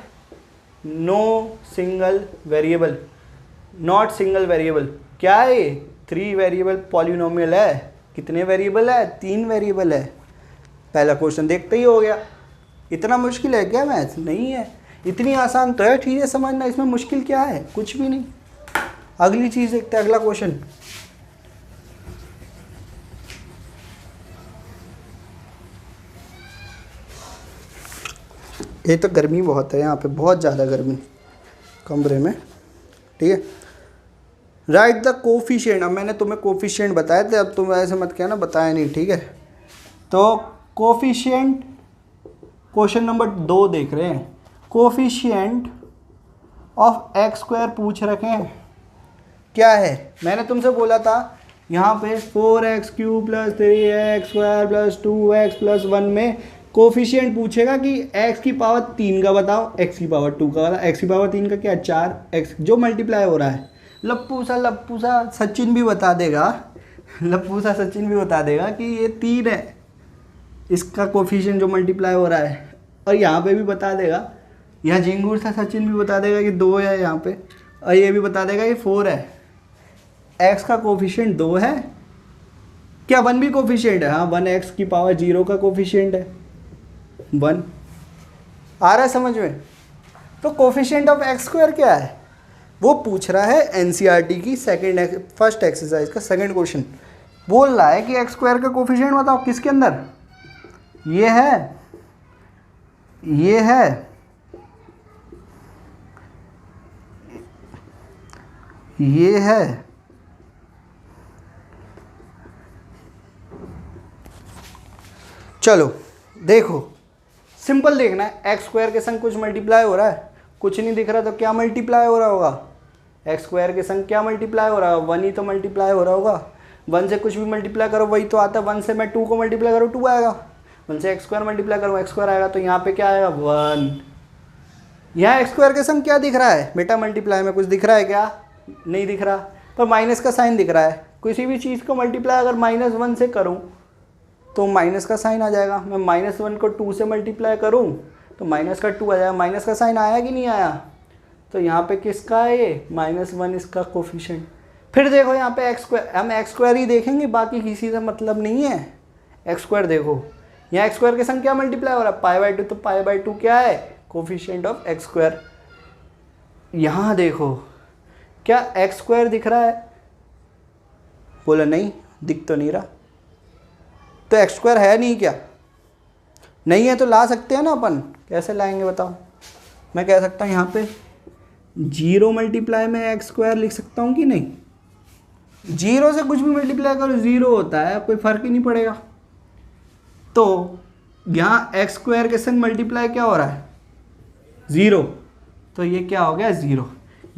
No single variable, not single variable. क्या है, 3 वेरिएबल पॉलिनोमियल है। कितने वेरिएबल है, 3 वेरिएबल है। पहला क्वेश्चन देखते ही हो गया। इतना मुश्किल है क्या मैथ्स, नहीं है, इतनी आसान तो है चीज़ें समझना, इसमें मुश्किल क्या है, कुछ भी नहीं। अगली चीज़ देखते हैं, अगला क्वेश्चन। ये तो गर्मी बहुत है यहाँ पे, बहुत ज़्यादा गर्मी कमरे में, ठीक है। Right the coefficient. अब मैंने तुम्हें कोफिशिएंट बताए थे, अब तुम ऐसे मत कहना बताया नहीं, ठीक है। तो कोफिशिएंट क्वेश्चन नंबर 2 देख रहे हैं, कोफिशिएंट ऑफ x² पूछ रखे हैं। क्या है, मैंने तुमसे बोला था यहाँ पे 4x³ + 3x² + 2x + 1 में कोफिशिएंट पूछेगा कि x की पावर 3 का बताओ, x की पावर 2 का बताओ। x की पावर 3 का क्या है 4x जो मल्टीप्लाई हो रहा है। लप्पू सा सचिन भी बता देगा, लप्पू सा सचिन भी बता देगा कि ये 3 है इसका कोफिशिएंट जो मल्टीप्लाई हो रहा है। और यहाँ पे भी बता देगा, यहाँ झिंगूर सा सचिन भी बता देगा कि 2 है यहाँ पे, और ये भी बता देगा कि 4 है। x का कोफिशिएंट 2 है, क्या 1 भी कोफिशिएंट है? हाँ 1x की पावर 0 का कोफिशिएंट है 1। आ रहा है समझ में? तो कोफिशिएंट ऑफ x² क्या है वो पूछ रहा है एनसीईआरटी की फर्स्ट एक्सरसाइज का सेकंड क्वेश्चन। बोल रहा है कि x² का कोफिशिएंट बताओ किसके अंदर, ये है, ये है, ये है, चलो देखो सिंपल देखना है। x² के संग कुछ मल्टीप्लाई हो रहा है, कुछ नहीं दिख रहा तो क्या मल्टीप्लाई हो रहा होगा? x² के संग क्या मल्टीप्लाई हो रहा है? 1 ही तो मल्टीप्लाई हो रहा होगा। 1 से कुछ भी मल्टीप्लाई करो वही तो आता है। 1 से मैं 2 को मल्टीप्लाई करूँ 2 आएगा, 1 से x² मल्टीप्लाई करूँ x² आएगा, तो यहाँ पे क्या आएगा 1। यहाँ x² के संग क्या दिख रहा है बेटा? मल्टीप्लाई में कुछ दिख रहा है क्या? नहीं दिख रहा, पर माइनस का साइन दिख रहा है। किसी भी चीज़ को मल्टीप्लाई अगर -1 से करूँ तो माइनस का साइन आ जाएगा। मैं -1 को 2 से मल्टीप्लाई करूँ तो माइनस का 2 आ जाएगा। माइनस का साइन आया कि नहीं आया? तो यहाँ पे किसका है ये -1 इसका कोफिशिएंट। फिर देखो यहाँ पे x², हम x² ही देखेंगे, बाकी किसी से मतलब नहीं है। x² देखो, यहाँ x² के संग क्या मल्टीप्लाई हो रहा है π/2, तो π/2 क्या है? Coefficient of x²। यहाँ देखो क्या x² दिख रहा है? बोला नहीं, दिख तो नहीं रहा। तो x² है नहीं क्या? नहीं है तो ला सकते हैं ना अपन। कैसे लाएंगे बताओ? मैं कह सकता हूँ यहाँ पे 0 मल्टीप्लाई में x² लिख सकता हूँ कि नहीं? 0 से कुछ भी मल्टीप्लाई करो 0 होता है, कोई फर्क ही नहीं पड़ेगा। तो यहाँ x² के संग मल्टीप्लाई क्या हो रहा है 0, तो ये क्या हो गया 0।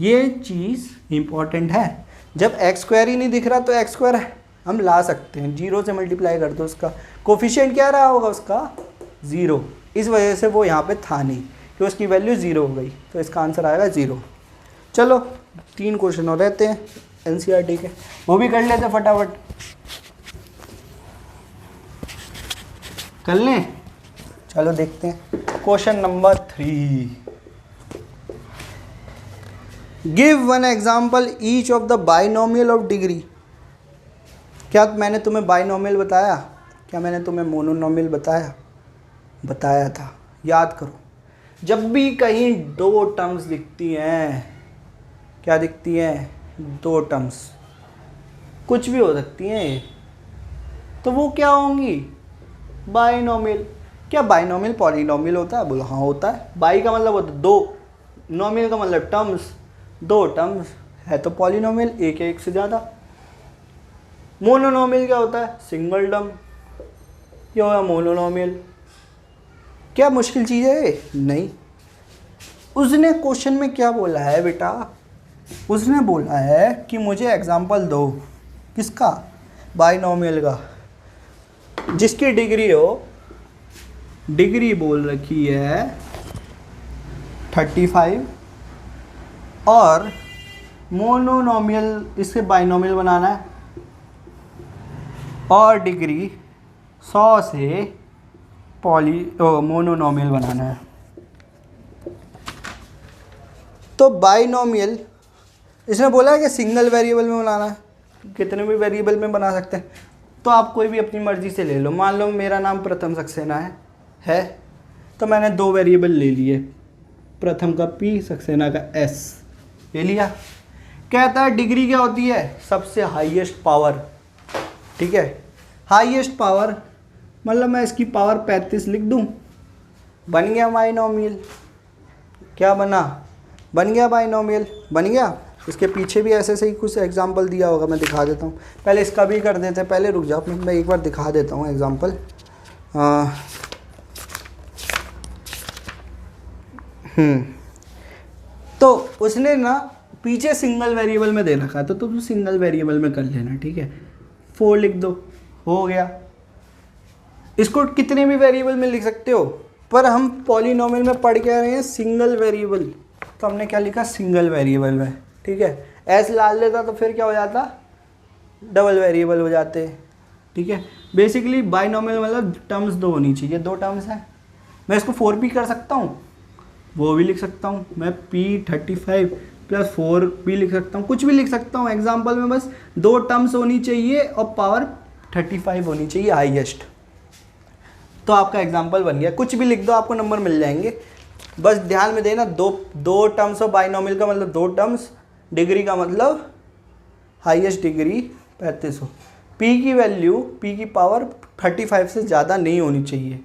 ये चीज़ इंपॉर्टेंट है। जब x² ही नहीं दिख रहा तो x² हम ला सकते हैं, 0 से मल्टीप्लाई कर दो, उसका कोफिशिएंट क्या रहा होगा उसका 0। इस वजह से वो यहाँ पे था नहीं कि उसकी वैल्यू 0 हो गई, तो इसका आंसर आएगा 0। चलो 3 क्वेश्चन और रहते हैं एनसीईआरटी के, वो भी कर लेते फटाफट। कर लें? चलो देखते हैं question number 3। Give one example each of the binomial of degree. क्या मैंने तुम्हें बाइनोमियल बताया? क्या मैंने तुम्हें मोनोनोमियल बताया? बताया था, याद करो। जब भी कहीं 2 टर्म्स दिखती हैं, क्या दिखती हैं? 2 टर्म्स, कुछ भी हो सकती हैं, तो वो क्या होंगी? बाइनोमियल। क्या बाइनोमियल पॉलीनोमियल होता है? बोलो हाँ होता है। बाई का मतलब होता है 2, नोमियल का मतलब टर्म्स, 2 टर्म्स है तो पॉलीनोमियल, एक या एक से ज़्यादा। मोनोनोमियल क्या होता है? सिंगल टर्म, ये होगा मोनोनोमियल। क्या मुश्किल चीज़ है? नहीं। उसने क्वेश्चन में क्या बोला है बेटा? उसने बोला है कि मुझे एग्जाम्पल दो। किसका? बाइनोमियल का, जिसकी डिग्री हो, डिग्री बोल रखी है 35, और मोनोनोमियल, इससे बाइनोमियल बनाना है, और डिग्री 100 से मोनोनोमियल बनाना है। तो बाइनोमियल इसने बोला है कि सिंगल वेरिएबल में बनाना है, कितने भी वेरिएबल में बना सकते हैं, तो आप कोई भी अपनी मर्ज़ी से ले लो। मान लो मेरा नाम प्रथम सक्सेना है तो मैंने 2 वेरिएबल ले लिए, प्रथम का P, सक्सेना का S ले लिया। कहता है डिग्री क्या होती है? सबसे हाईएस्ट पावर। ठीक है, हाईएस्ट पावर मतलब मैं इसकी पावर 35 लिख दूं, बन गया बाइनोमियल। क्या बना? बन गया बाइनोमियल, बन गया। इसके पीछे भी ऐसे से ही कुछ एग्जांपल दिया होगा, मैं दिखा देता हूँ। पहले इसका भी कर देते हैं, पहले रुक जाओ, मैं एक बार दिखा देता हूँ एग्जांपल। तो उसने ना पीछे सिंगल वेरिएबल में दे रखा है, तो तुम सिंगल वेरिएबल में कर लेना। ठीक है, 4 लिख दो, हो गया। इसको कितने भी वेरिएबल में लिख सकते हो, पर हम पॉलिनोमियल में पढ़ के आ रहे हैं सिंगल वेरिएबल, तो हमने क्या लिखा, सिंगल वेरिएबल में, ठीक है। ऐसे डाल लेता तो फिर क्या हो जाता, डबल वेरिएबल हो जाते, ठीक है। बेसिकली बाइनोमियल मतलब टर्म्स दो होनी चाहिए, 2 टर्म्स हैं। मैं इसको 4p कर सकता हूँ, वो भी लिख सकता हूँ, मैं p35 + 4p लिख सकता हूँ, कुछ भी लिख सकता हूँ। एग्जाम्पल में बस 2 टर्म्स होनी चाहिए और पावर 35 होनी चाहिए हाईएस्ट, तो आपका एग्जाम्पल बन गया। कुछ भी लिख दो, आपको नंबर मिल जाएंगे। बस ध्यान में देना, दो टर्म्स और बाइनोमियल का मतलब 2 टर्म्स, डिग्री का मतलब हाईएस्ट डिग्री 3500। p की वैल्यू, p की पावर 35 से ज़्यादा नहीं होनी चाहिए,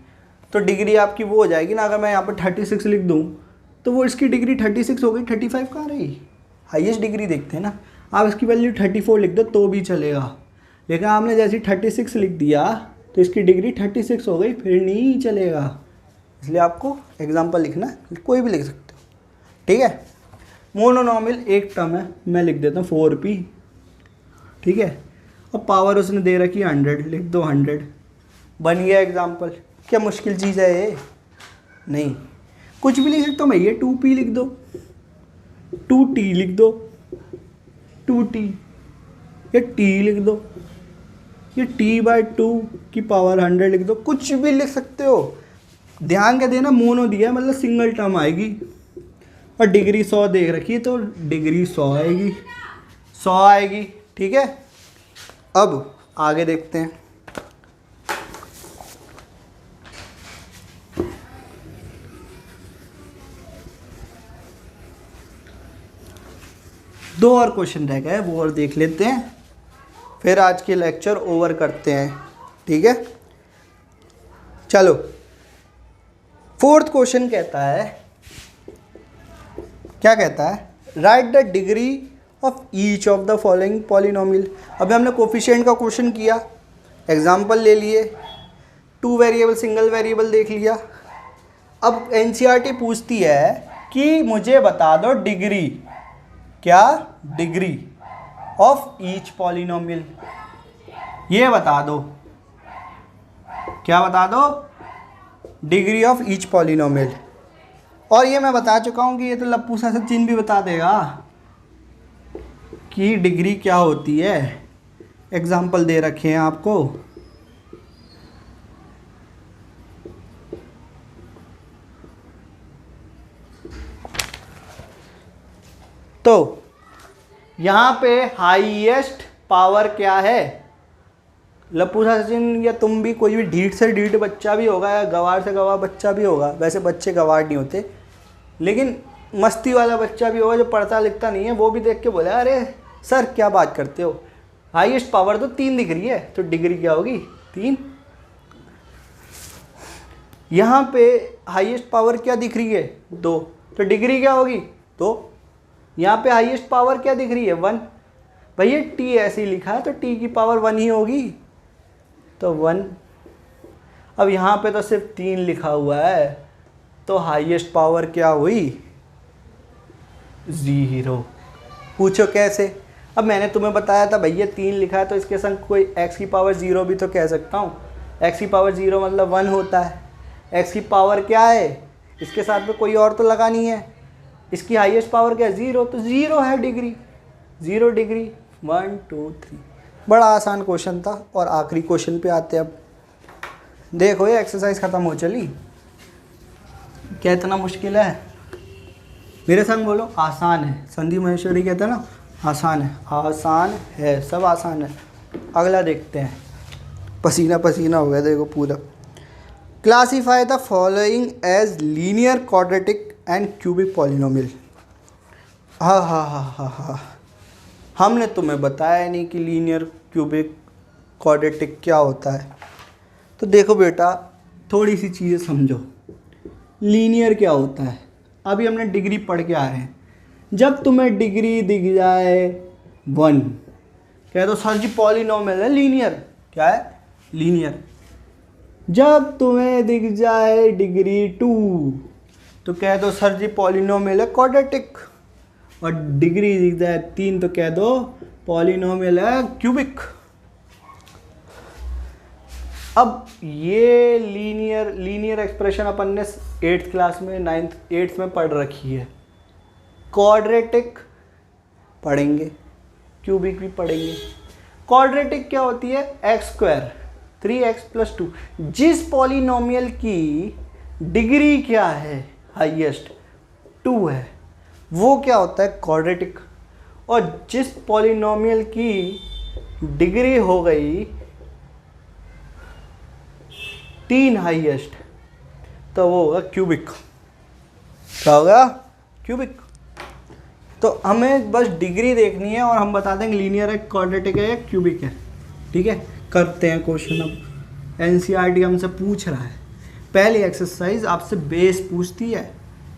तो डिग्री आपकी वो हो जाएगी ना। अगर मैं यहाँ पर 36 लिख दूँ तो वो इसकी डिग्री 36 हो गई, 35 कहाँ रही, हाईएस्ट डिग्री देखते हैं ना। आप इसकी वैल्यू 34 लिख दो तो भी चलेगा, लेकिन आपने जैसे 36 लिख दिया तो इसकी डिग्री 36 हो गई, फिर नहीं चलेगा। इसलिए आपको एग्जाम्पल लिखना है, कोई भी लिख सकते हो, ठीक है। मोनोनॉमियल एक टर्म है, मैं लिख देता हूँ 4p, ठीक है, और पावर उसने दे रखी 100, लिख दो 100, बन गया एग्जाम्पल। क्या मुश्किल चीज़ है ये, नहीं, कुछ भी लिख सकता हूँ मैं। ये 2p लिख दो, 2t लिख दो, 2t, ये t लिख दो, ये t/2 की पावर 100 लिख दो, कुछ भी लिख सकते हो। ध्यान क्या देना, मोनो दिया है मतलब सिंगल टर्म आएगी, और डिग्री 100 देख रखी है तो डिग्री 100 आएगी, 100 आएगी, ठीक है। अब आगे देखते हैं। दो और क्वेश्चन रह गए, वो और देख लेते हैं, फिर आज के लेक्चर ओवर करते हैं, ठीक है। चलो, 4th क्वेश्चन कहता है, क्या कहता है, right the degree of each of the following polynomial. अभी हमने कोफिशिएंट का क्वेश्चन किया, एग्जाम्पल ले लिए, 2 वेरिएबल सिंगल वेरिएबल देख लिया। अब एनसीईआरटी पूछती है कि मुझे बता दो डिग्री, क्या, डिग्री ऑफ ईच पॉलिनोमियल, ये बता दो, क्या बता दो, डिग्री ऑफ ईच पॉलिनोमियल। और ये मैं बता चुका हूँ कि ये तो लप्पू सा चिन्ह भी बता देगा कि डिग्री क्या होती है, एग्जाम्पल दे रखे हैं आपको। तो यहाँ पे हाईएस्ट पावर क्या है, लप्पू सचिन या तुम भी, कोई भी ढीठ से ढीठ बच्चा भी होगा या गवार से गवार बच्चा भी होगा, वैसे बच्चे गवार नहीं होते, लेकिन मस्ती वाला बच्चा भी होगा जो पढ़ता लिखता नहीं है, वो भी देख के बोले अरे सर क्या बात करते हो, हाईएस्ट पावर तो 3 दिख रही है, तो डिग्री क्या होगी, 3। यहाँ पे हाईएस्ट पावर क्या दिख रही है, 2, तो डिग्री क्या होगी, 2। यहाँ पे हाईएस्ट पावर क्या दिख रही है, 1। भैया टी ऐसे ही लिखा है तो टी की पावर 1 ही होगी, तो 1। अब यहाँ पे तो सिर्फ 3 लिखा हुआ है, तो हाईएस्ट पावर क्या हुई, 0। पूछो कैसे। अब मैंने तुम्हें बताया था भैया 3 लिखा है तो इसके संग कोई x की पावर 0 भी तो कह सकता हूँ। x की पावर 0 मतलब 1 होता है। x की पावर क्या है, इसके साथ में कोई और तो लगा नहीं है, इसकी हाईएस्ट पावर क्या है, 0, तो 0 है डिग्री, 0 डिग्री, 1 2 3। बड़ा आसान क्वेश्चन था। और आखिरी क्वेश्चन पे आते हैं। अब देखो ये एक्सरसाइज ख़त्म हो चली, क्या इतना मुश्किल है, मेरे संग बोलो आसान है। संदीप महेश्वरी कहते हैं ना आसान है, आसान है, सब आसान है। अगला देखते हैं, पसीना पसीना हो गया देखो पूरा। Classify the following as linear quadratic and cubic polynomial. हाँ, हमने तुम्हें बताया नहीं कि लीनियर क्यूबिक क्वाड्रेटिक क्या होता है। तो देखो बेटा थोड़ी सी चीज़ें समझो। लीनियर क्या होता है, अभी हमने डिग्री पढ़ के आ रहे हैं। जब तुम्हें डिग्री दिख जाए 1, कह दो सर जी पॉलिनोमियल है लीनियर, क्या है, लीनियर। जब तुम्हें दिख जाए डिग्री 2 तो कह दो सर जी पॉलिनोमियल है क्वाड्रेटिक। और डिग्री दिख जाए 3 तो कह दो पॉलिनोमियल है क्यूबिक। अब ये लीनियर एक्सप्रेशन अपन ने 8th क्लास में 8th में पढ़ रखी है। क्वाड्रेटिक पढ़ेंगे, क्यूबिक भी पढ़ेंगे। क्वाड्रेटिक क्या होती है? x², 3x + 2। जिस पॉलिनोमियल की डिग्री क्या है? हाईएस्ट 2 है, वो क्या होता है? क्वाड्रेटिक। और जिस पॉलिनोमियल की डिग्री हो गई 3 हाईएस्ट, तो वो होगा क्यूबिक। क्या होगा? क्यूबिक। तो हमें बस डिग्री देखनी है और हम बता देंगे लीनियर है, क्वाड्रेटिक है या क्यूबिक है। ठीक है, करते हैं क्वेश्चन। अब एनसीईआरटी हमसे पूछ रहा है, पहली एक्सरसाइज आपसे बेस पूछती है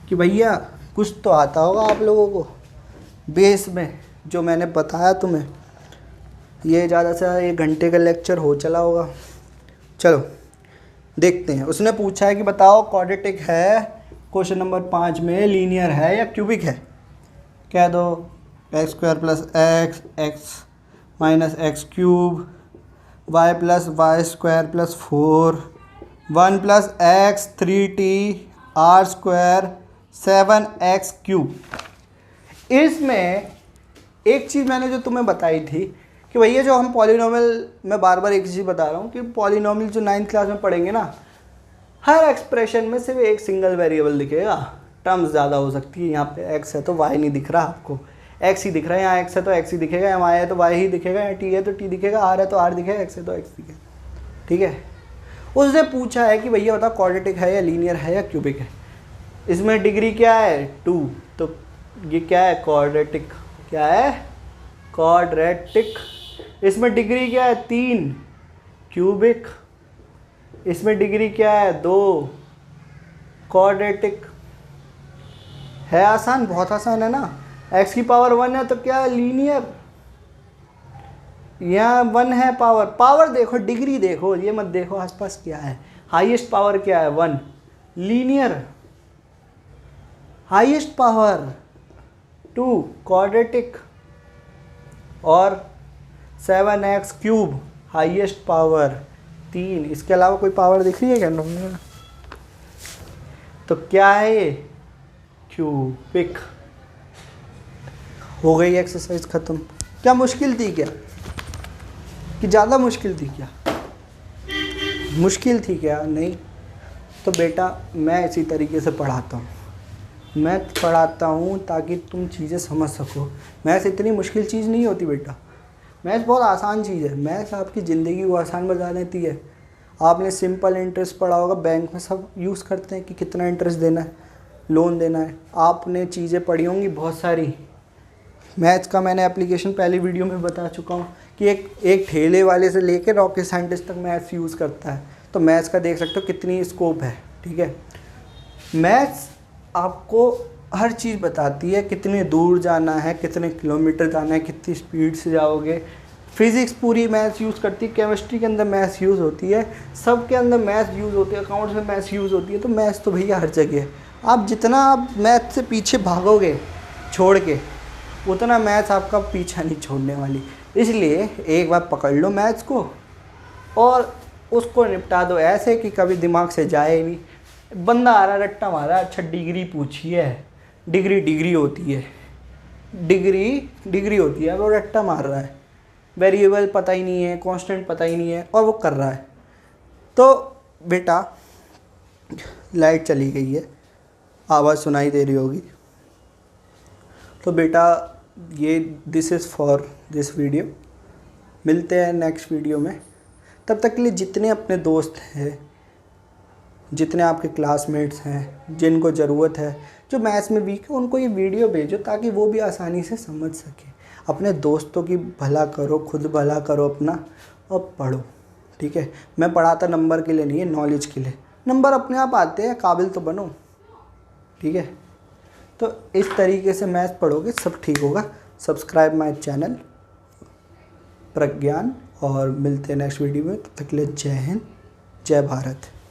कि भैया कुछ तो आता होगा आप लोगों को बेस में, जो मैंने बताया तुम्हें। ये ज़्यादा से ज़्यादा 1 घंटे का लेक्चर हो चला होगा। चलो देखते हैं। उसने पूछा है कि बताओ क्वाड्रेटिक है, क्वेश्चन नंबर 5 में लीनियर है या क्यूबिक है? कह दो x² + x, x - x³ y + y² + 4 1 + x 3t r² 7x³। इसमें एक चीज़ मैंने जो तुम्हें बताई थी कि भैया जो हम पॉलिनोमियल, मैं बार बार एक चीज़ बता रहा हूँ कि पॉलिनोमियल जो 9th क्लास में पढ़ेंगे ना, हर एक्सप्रेशन में सिर्फ एक सिंगल वेरिएबल दिखेगा। टर्म्स ज़्यादा हो सकती है। यहाँ पे x है तो y नहीं दिख रहा आपको, x ही दिख रहा है। यहाँ x है तो x ही दिखेगा, यहाँ y है तो y ही दिखेगा, यहाँ t है तो t दिखेगा, r है तो r दिखेगा, x है तो x दिखेगा। ठीक है, उसने पूछा है कि भैया बताओ क्वाड्रेटिक है या लीनियर है या क्यूबिक है। इसमें डिग्री क्या है? 2। तो ये क्या है? क्वाड्रेटिक। क्या है? क्वाड्रेटिक। इसमें डिग्री क्या है? 3। क्यूबिक। इसमें डिग्री क्या है? 2। क्वाड्रेटिक। है आसान, बहुत आसान है ना। x की पावर 1 है तो क्या है? लीनियर। यहाँ 1 है पावर देखो, डिग्री देखो, ये मत देखो आसपास क्या है। हाईएस्ट पावर क्या है? 1। लीनियर। Highest power 2 quadratic. और 7x³ हाईएस्ट पावर 3। इसके अलावा कोई पावर दिख रही है क्या? तो क्या है ये? क्यूबिक। हो गई एक्सरसाइज ख़त्म। क्या मुश्किल थी क्या? कि ज़्यादा मुश्किल थी क्या? मुश्किल थी क्या? नहीं। तो बेटा मैं इसी तरीके से पढ़ाता हूँ। मैं पढ़ाता हूँ ताकि तुम चीज़ें समझ सको। मैथ्स इतनी मुश्किल चीज़ नहीं होती बेटा, मैथ्स बहुत आसान चीज़ है। मैथ्स आपकी ज़िंदगी को आसान बना देती है। आपने सिंपल इंटरेस्ट पढ़ा होगा, बैंक में सब यूज़ करते हैं कि कितना इंटरेस्ट देना है, लोन देना है। आपने चीज़ें पढ़ी होंगी बहुत सारी। मैथ्स का मैंने एप्लीकेशन पहली वीडियो में बता चुका हूँ कि एक ठेले वाले से लेकर रॉकेट साइंटिस्ट तक मैथ्स यूज़ करता है। तो मैथ्स का देख सकते हो कितनी स्कोप है। ठीक है, मैथ्स आपको हर चीज़ बताती है, कितने दूर जाना है, कितने किलोमीटर जाना है, कितनी स्पीड से जाओगे। फिज़िक्स पूरी मैथ्स यूज़ करती है, केमिस्ट्री के अंदर मैथ्स यूज़ होती है, सब के अंदर मैथ्स यूज़ होती है, अकाउंट्स में मैथ्स यूज़ होती है। तो मैथ्स तो भैया हर जगह है। आप जितना आप मैथ से पीछे भागोगे छोड़ के, उतना मैथ्स आपका पीछा नहीं छोड़ने वाली। इसलिए एक बार पकड़ लो मैथ्स को और उसको निपटा दो ऐसे कि कभी दिमाग से जाए नहीं। बंदा आ रहा रट्टा मारा, अच्छा डिग्री पूछी है, डिग्री होती है, डिग्री होती है, वो रट्टा मार रहा है, वेरिएबल पता ही नहीं है, कांस्टेंट पता ही नहीं है और वो कर रहा है। तो बेटा लाइट चली गई है, आवाज़ सुनाई दे रही होगी। तो बेटा ये this is for this video. मिलते हैं नेक्स्ट वीडियो में। तब तक के लिए जितने अपने दोस्त हैं, जितने आपके क्लासमेट्स हैं, जिनको ज़रूरत है, जो मैथ्स में वीक है, उनको ये वीडियो भेजो ताकि वो भी आसानी से समझ सके। अपने दोस्तों की भला करो, खुद भला करो अपना और पढ़ो। ठीक है, मैं पढ़ाता नंबर के लिए नहीं है, नॉलेज के लिए। नंबर अपने आप आते हैं, काबिल तो बनो। ठीक है, तो इस तरीके से मैथ्स पढ़ोगे सब ठीक होगा। सब्सक्राइब माय चैनल प्रज्ञान और मिलते हैं नेक्स्ट वीडियो में। तब तक के लिए जय हिंद, जय भारत।